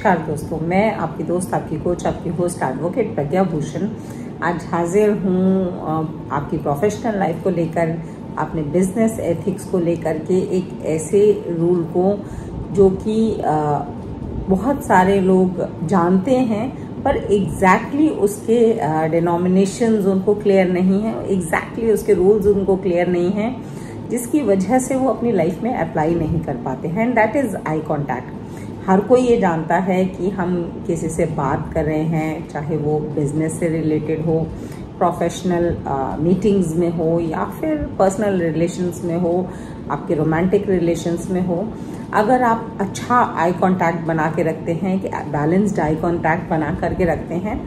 नमस्कार दोस्तों, मैं आपकी दोस्त, आपकी कोच, आपकी होस्ट एडवोकेट प्रज्ञा भूषण आज हाजिर हूँ आपकी प्रोफेशनल लाइफ को लेकर, अपने बिजनेस एथिक्स को लेकर के एक ऐसे रूल को जो कि बहुत सारे लोग जानते हैं पर एग्जैक्टली उसके डिनोमिनेशंस उनको क्लियर नहीं है, एग्जैक्टली उसके रूल्स उनको क्लियर नहीं है, जिसकी वजह से वो अपनी लाइफ में अप्लाई नहीं कर पाते हैं। And that is eye contact. हर कोई ये जानता है कि हम किसी से बात कर रहे हैं, चाहे वो बिजनेस से रिलेटेड हो, प्रोफेशनल मीटिंग्स में हो या फिर पर्सनल रिलेशंस में हो, आपके रोमांटिक रिलेशंस में हो, अगर आप अच्छा आई कांटेक्ट बना के रखते हैं, कि बैलेंस्ड आई कांटेक्ट बना करके रखते हैं,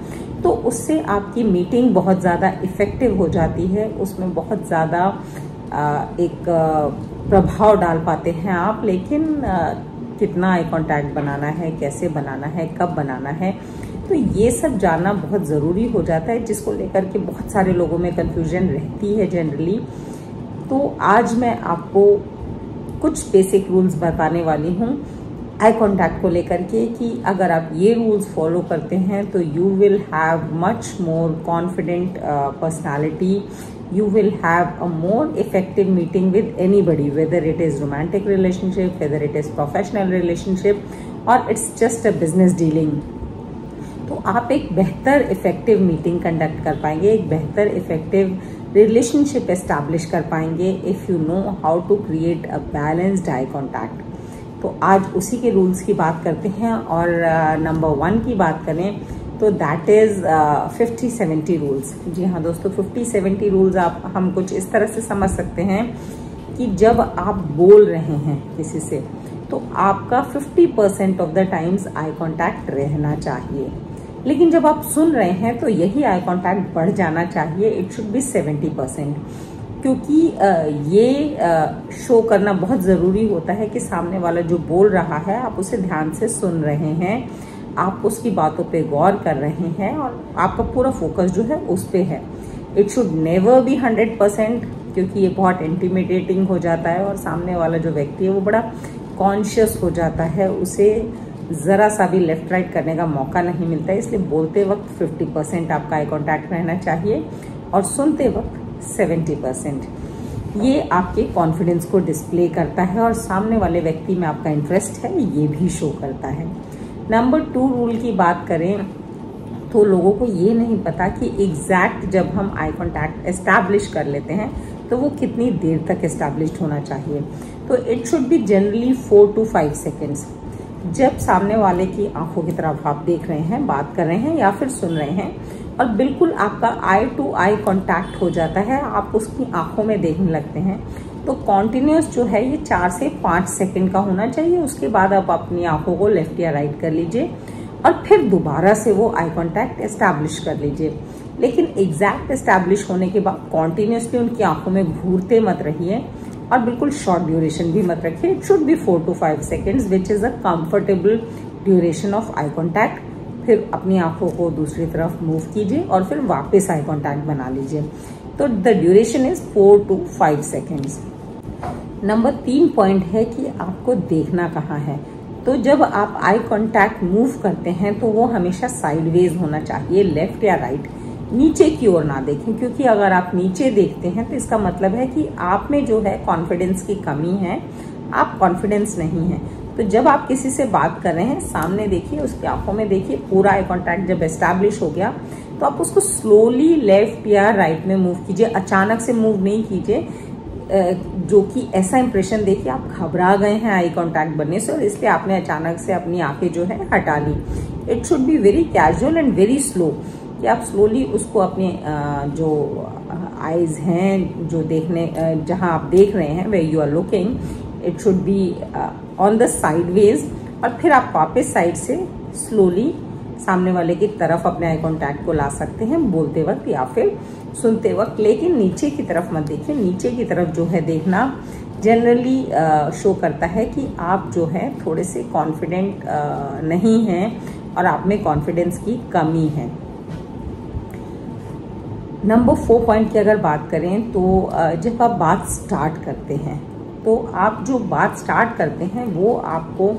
तो उससे आपकी मीटिंग बहुत ज़्यादा इफ़ेक्टिव हो जाती है। उसमें बहुत ज़्यादा एक प्रभाव डाल पाते हैं आप। लेकिन कितना आई कांटेक्ट बनाना है, कैसे बनाना है, कब बनाना है, तो ये सब जानना बहुत ज़रूरी हो जाता है, जिसको लेकर के बहुत सारे लोगों में कन्फ्यूजन रहती है जनरली। तो आज मैं आपको कुछ बेसिक रूल्स बताने वाली हूँ आई कांटेक्ट को लेकर के, कि अगर आप ये रूल्स फॉलो करते हैं तो you will have much more confident personality, you will have a more effective meeting with anybody, whether it is romantic relationship, whether it is professional relationship or it's just a business dealing। तो आप एक बेहतर effective meeting conduct कर पाएंगे, एक बेहतर effective relationship establish कर पाएंगे if you know how to create a balanced eye contact. तो आज उसी के रूल्स की बात करते हैं। और नंबर 1 की बात करें तो दैट इज़ 50-70 रूल्स। जी हाँ दोस्तों, 50-70 रूल्स हम कुछ इस तरह से समझ सकते हैं कि जब आप बोल रहे हैं किसी से तो आपका 50% of the times eye contact रहना चाहिए, लेकिन जब आप सुन रहे हैं तो यही आई कांटेक्ट बढ़ जाना चाहिए। इट शुड बी 70%, क्योंकि ये शो करना बहुत ज़रूरी होता है कि सामने वाला जो बोल रहा है आप उसे ध्यान से सुन रहे हैं, आप उसकी बातों पे गौर कर रहे हैं और आपका पूरा फोकस जो है उस पे है। इट शुड नेवर बी 100%, क्योंकि ये बहुत इंटिमिडेटिंग हो जाता है और सामने वाला जो व्यक्ति है वो बड़ा कॉन्शियस हो जाता है, उसे ज़रा सा भी लेफ्ट राइट करने का मौका नहीं मिलता है। इसलिए बोलते वक्त 50% आपका आई कॉन्टैक्ट रहना चाहिए और सुनते वक्त 70%। ये आपके कॉन्फिडेंस को डिस्प्ले करता है और सामने वाले व्यक्ति में आपका इंटरेस्ट है ये भी शो करता है। नंबर 2 रूल की बात करें तो लोगों को ये नहीं पता कि एग्जैक्ट जब हम आई कांटेक्ट एस्टैब्लिश कर लेते हैं तो वो कितनी देर तक एस्टैब्लिश्ड होना चाहिए। तो it should be generally 4 to 5 seconds. जब सामने वाले की आंखों की तरफ आप देख रहे हैं, बात कर रहे हैं या फिर सुन रहे हैं और बिल्कुल आपका आई टू आई कांटेक्ट हो जाता है, आप उसकी आंखों में देखने लगते हैं, तो कॉन्टिन्यूस जो है ये 4 से 5 सेकंड का होना चाहिए। उसके बाद आप अपनी आंखों को लेफ्ट या राइट कर लीजिए और फिर दोबारा से वो आई कांटेक्ट एस्टैब्लिश कर लीजिए। लेकिन एग्जैक्ट एस्टैब्लिश होने के बाद कॉन्टिन्यूसली उनकी आंखों में घूरते मत रहिए और बिल्कुल शॉर्ट ड्यूरेशन भी मत रखिए। It should B 4 to 5 seconds which is a comfortable duration of eye contact. फिर अपनी आंखों को दूसरी तरफ मूव कीजिए और फिर वापस आई कॉन्टैक्ट बना लीजिए। तो the duration is 4 to 5 seconds. Number 3 point है कि आपको देखना कहाँ है। तो जब आप आई कांटेक्ट मूव करते हैं तो वो हमेशा साइडवेज होना चाहिए, लेफ्ट या राइट, नीचे की ओर ना देखें, क्योंकि अगर आप नीचे देखते हैं तो इसका मतलब है कि आप में जो है कॉन्फिडेंस की कमी है, आप कॉन्फिडेंस नहीं है। तो जब आप किसी से बात कर रहे हैं, सामने देखिए, उसकी आंखों में देखिए, पूरा आई कांटेक्ट जब एस्टैब्लिश हो गया तो आप उसको स्लोली लेफ्ट या राइट में मूव कीजिए, अचानक से मूव नहीं कीजिए, जो कि ऐसा इंप्रेशन देखिए आप घबरा गए हैं आई कांटेक्ट बनने से और इसलिए आपने अचानक से अपनी आंखें जो है हटा ली। It should be very casual and very slow, कि आप स्लोली उसको अपने जो आईज हैं, जो देखने जहां आप देख रहे हैं, way you are looking, it should be on the sideways, और फिर आप वापस साइड से स्लोली सामने वाले की तरफ अपने आई कांटेक्ट को ला सकते हैं बोलते वक्त या फिर सुनते वक्त। लेकिन नीचे की तरफ मत देखिए। नीचे की तरफ जो है देखना जनरली शो करता है कि आप जो है थोड़े से कॉन्फिडेंट नहीं हैं और आप में कॉन्फिडेंस की कमी है। नंबर 4 पॉइंट की अगर बात करें तो जब आप बात स्टार्ट करते हैं तो आप जो बात स्टार्ट करते हैं वो आपको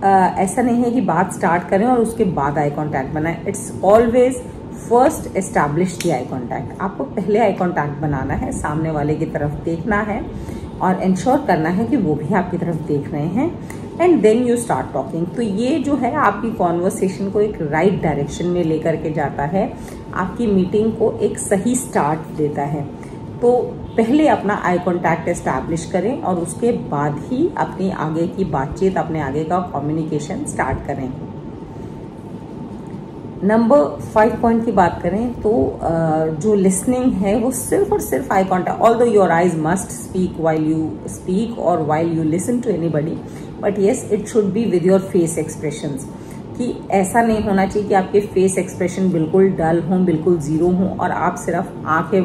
ऐसा नहीं है कि बात स्टार्ट करें और उसके बाद आई कॉन्टैक्ट बनाएं। It's always first establish the eye contact. आपको पहले आई कॉन्टैक्ट बनाना है, सामने वाले की तरफ देखना है और इंश्योर करना है कि वो भी आपकी तरफ देख रहे हैं, and then you start talking. तो ये जो है आपकी कॉन्वर्सेशन को एक राइट डायरेक्शन में लेकर के जाता है, आपकी मीटिंग को एक सही स्टार्ट देता है। तो पहले अपना आई कॉन्टैक्ट एस्टैब्लिश करें और उसके बाद ही अपनी आगे की बातचीत, अपने आगे का कम्युनिकेशन स्टार्ट करें। नंबर 5 पॉइंट की बात करें तो जो लिसनिंग है वो सिर्फ और सिर्फ eye contact, although your eyes must speak while you speak और while you listen to anybody, but yes it should be with your face expressions. कि ऐसा नहीं होना चाहिए कि आपके फेस एक्सप्रेशन बिल्कुल डल हों, बिल्कुल जीरो हों और आप सिर्फ आंखें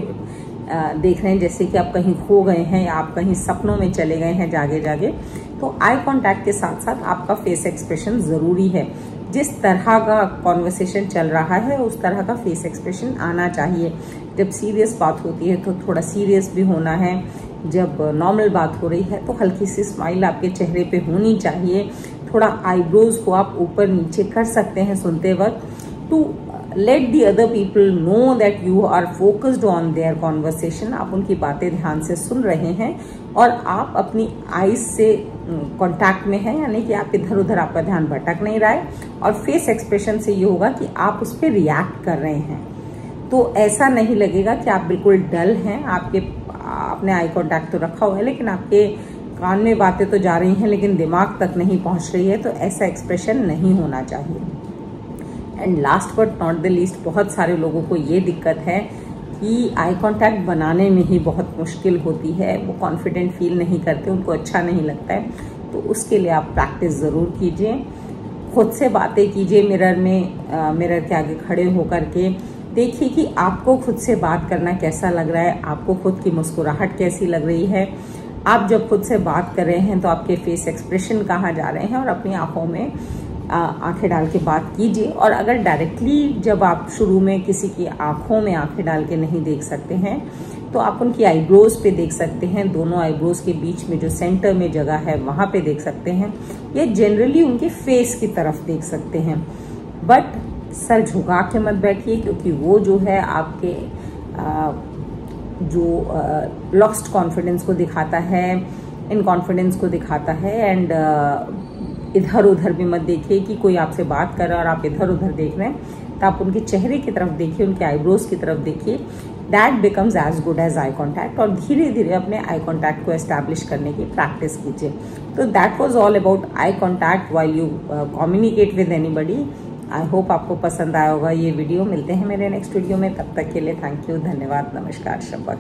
देख रहे हैं जैसे कि आप कहीं खो गए हैं या आप कहीं सपनों में चले गए हैं जागे जागे। तो आई कांटेक्ट के साथ साथ आपका फेस एक्सप्रेशन जरूरी है। जिस तरह का कॉन्वर्सेशन चल रहा है उस तरह का फेस एक्सप्रेशन आना चाहिए। जब सीरियस बात होती है तो थोड़ा सीरियस भी होना है, जब नॉर्मल बात हो रही है तो हल्की सी स्माइल आपके चेहरे पे होनी चाहिए। थोड़ा आईब्रोज को आप ऊपर नीचे कर सकते हैं सुनते वक्त, to let the other people know that you are focused on their conversation. आप उनकी बातें ध्यान से सुन रहे हैं और आप अपनी आईज से कांटेक्ट में हैं, यानी कि आप इधर उधर आपका ध्यान भटक नहीं रहा है। और फेस एक्सप्रेशन से ये होगा कि आप उस पर रिएक्ट कर रहे हैं, तो ऐसा नहीं लगेगा कि आप बिल्कुल डल हैं। आपने आई कांटेक्ट तो रखा हुआ है लेकिन आपके कान में बातें तो जा रही हैं लेकिन दिमाग तक नहीं पहुंच रही है, तो ऐसा एक्सप्रेशन नहीं होना चाहिए। And last but not the least, बहुत सारे लोगों को ये दिक्कत है कि आई कांटेक्ट बनाने में ही बहुत मुश्किल होती है, वो कॉन्फिडेंट फील नहीं करते, उनको अच्छा नहीं लगता है। तो उसके लिए आप प्रैक्टिस ज़रूर कीजिए, खुद से बातें कीजिए मिरर में, मिरर के आगे खड़े होकर के देखिए कि आपको खुद से बात करना कैसा लग रहा है, आपको खुद की मुस्कुराहट कैसी लग रही है। आप जब खुद से बात कर रहे हैं तो आपके फेस एक्सप्रेशन कहाँ जा रहे हैं, और अपनी आंखों में आंखें डाल के बात कीजिए। और अगर डायरेक्टली जब आप शुरू में किसी की आंखों में आंखें डाल के नहीं देख सकते हैं तो आप उनकी आईब्रोज पे देख सकते हैं, दोनों आईब्रोज के बीच में जो सेंटर में जगह है वहां पे देख सकते हैं, या जनरली उनके फेस की तरफ देख सकते हैं। बट सर झुका के मत बैठिए, क्योंकि वो जो है आपके जो लॉस्ट कॉन्फिडेंस को दिखाता है, इनकॉन्फिडेंस को दिखाता है। एंड इधर उधर भी मत देखिए कि कोई आपसे बात कर रहा है और आप इधर उधर देख रहे हैं, तो आप उनके चेहरे की तरफ देखिए, उनके आईब्रोज की तरफ देखिए। That becomes as good as eye contact. और धीरे धीरे अपने आई कॉन्टैक्ट को एस्टैब्लिश करने की प्रैक्टिस कीजिए। तो that was all about eye contact while you communicate with anybody. I hope आपको पसंद आया होगा ये वीडियो। मिलते हैं मेरे नेक्स्ट वीडियो में, तब तक के लिए थैंक यू, धन्यवाद, नमस्कार, शब्बा।